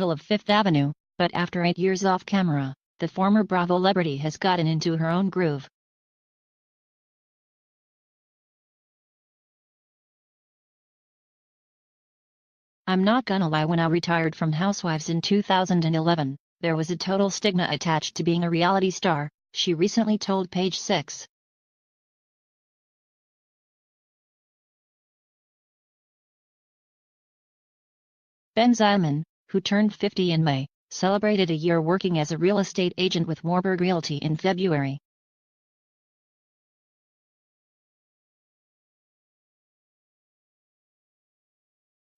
middle of Fifth Avenue, but after 8 years off camera, the former Bravolebrity has gotten into her own groove. "I'm not gonna lie, when I retired from Housewives in 2011, there was a total stigma attached to being a reality star," she recently told Page Six. Bensimon, who turned 50 in May, celebrated a year working as a real estate agent with Warburg Realty in February.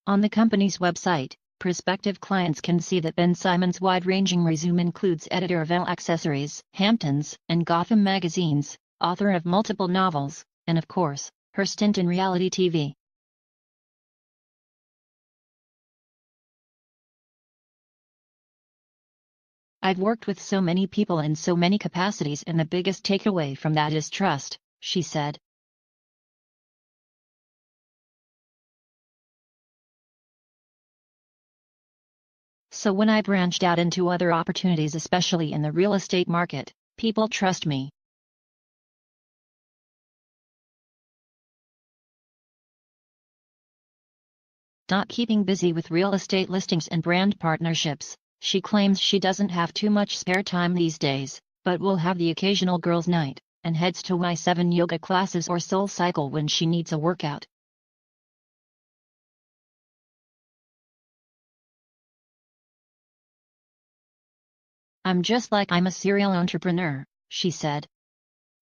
On the company's website, prospective clients can see that Bensimon's wide-ranging resume includes editor of Elle Accessories, Hamptons, and Gotham magazines, author of multiple novels, and of course, her stint in reality TV. "I've worked with so many people in so many capacities, and the biggest takeaway from that is trust," she said. "So when I branched out into other opportunities, especially in the real estate market, people trust me. Not keeping busy with real estate listings and brand partnerships, she claims she doesn't have too much spare time these days, but will have the occasional girls' night, and heads to Y7 yoga classes or Soul Cycle when she needs a workout. "I'm just like I'm a serial entrepreneur," she said.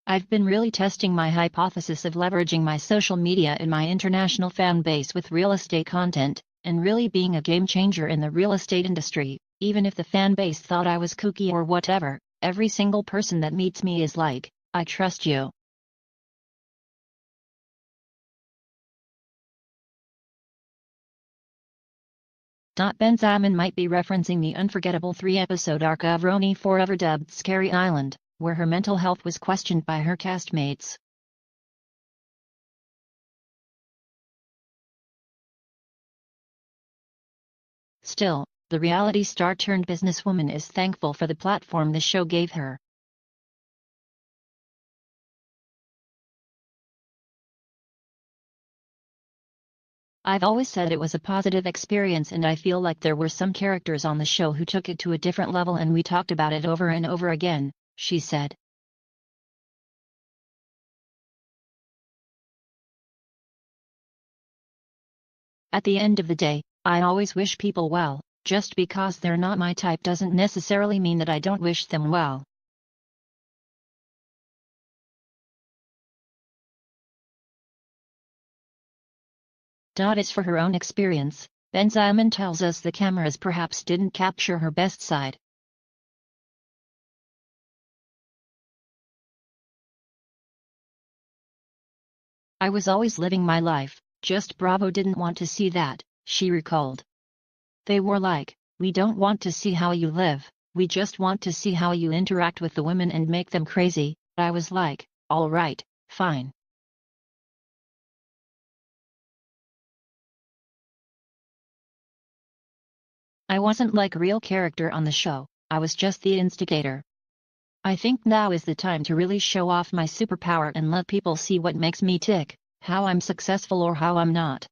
"I've been really testing my hypothesis of leveraging my social media and my international fan base with real estate content, and really being a game changer in the real estate industry. Even if the fan base thought I was kooky or whatever, every single person that meets me is like, 'I trust you.'" Bensimon might be referencing the unforgettable 3-episode arc of Roni, forever dubbed Scary Island, where her mental health was questioned by her castmates. Still, the reality star turned businesswoman is thankful for the platform the show gave her. "I've always said it was a positive experience, and I feel like there were some characters on the show who took it to a different level, and we talked about it over and over again," she said. "At the end of the day, I always wish people well. Just because they're not my type doesn't necessarily mean that I don't wish them well." As for her own experience, Bensimon tells us the cameras perhaps didn't capture her best side. "I was always living my life, just Bravo didn't want to see that," she recalled. "They were like, 'We don't want to see how you live, we just want to see how you interact with the women and make them crazy.' I was like, all right, fine." "I wasn't like a real character on the show, I was just the instigator. I think now is the time to really show off my superpower and let people see what makes me tick, how I'm successful or how I'm not."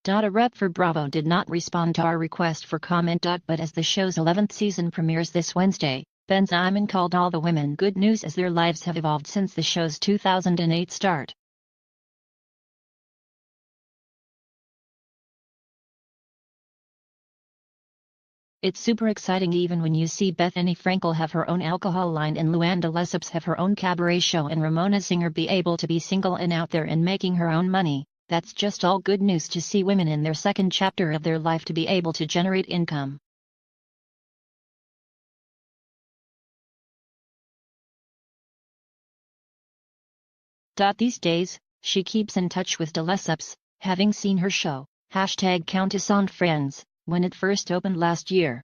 A rep for Bravo did not respond to our request for comment. But as the show's 11th season premieres this Wednesday, Bensimon called all the women good news as their lives have evolved since the show's 2008 start. "It's super exciting even when you see Bethany Frankel have her own alcohol line and Luanda Lesseps have her own cabaret show and Ramona Singer be able to be single and out there and making her own money. That's just all good news to see women in their second chapter of their life to be able to generate income." These days, she keeps in touch with De Lesseps, having seen her show, #Countess on Friends, when it first opened last year.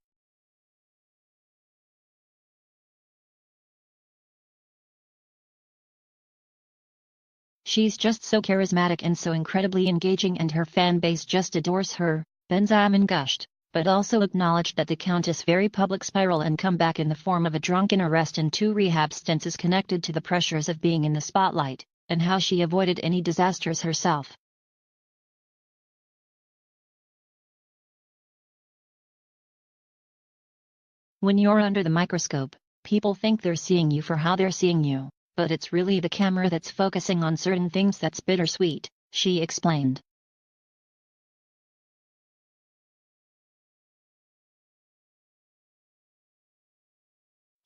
She's just so charismatic and so incredibly engaging, and her fan base just adores her, Bensimon gushed, but also acknowledged that the Countess' very public spiral and comeback in the form of a drunken arrest and 2 rehab stints is connected to the pressures of being in the spotlight, and how she avoided any disasters herself. When you're under the microscope, people think they're seeing you for how they're seeing you, but it's really the camera that's focusing on certain things that's bittersweet, she explained.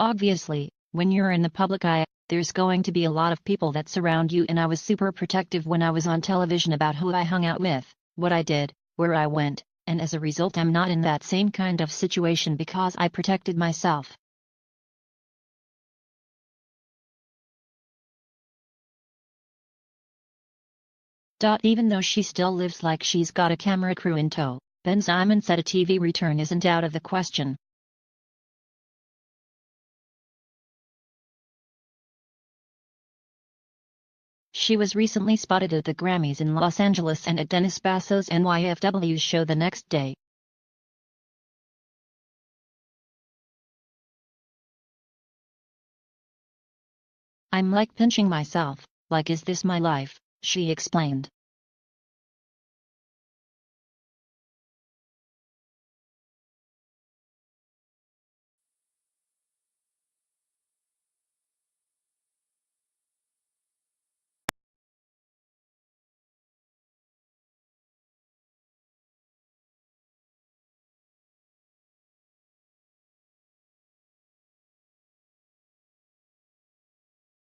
Obviously, when you're in the public eye, there's going to be a lot of people that surround you, and I was super protective when I was on television about who I hung out with, what I did, where I went, and as a result I'm not in that same kind of situation because I protected myself. Even though she still lives like she's got a camera crew in tow, Bensimon said a TV return isn't out of the question. She was recently spotted at the Grammys in Los Angeles and at Dennis Basso's NYFW's show the next day. "I'm like pinching myself, like is this my life?" she explained.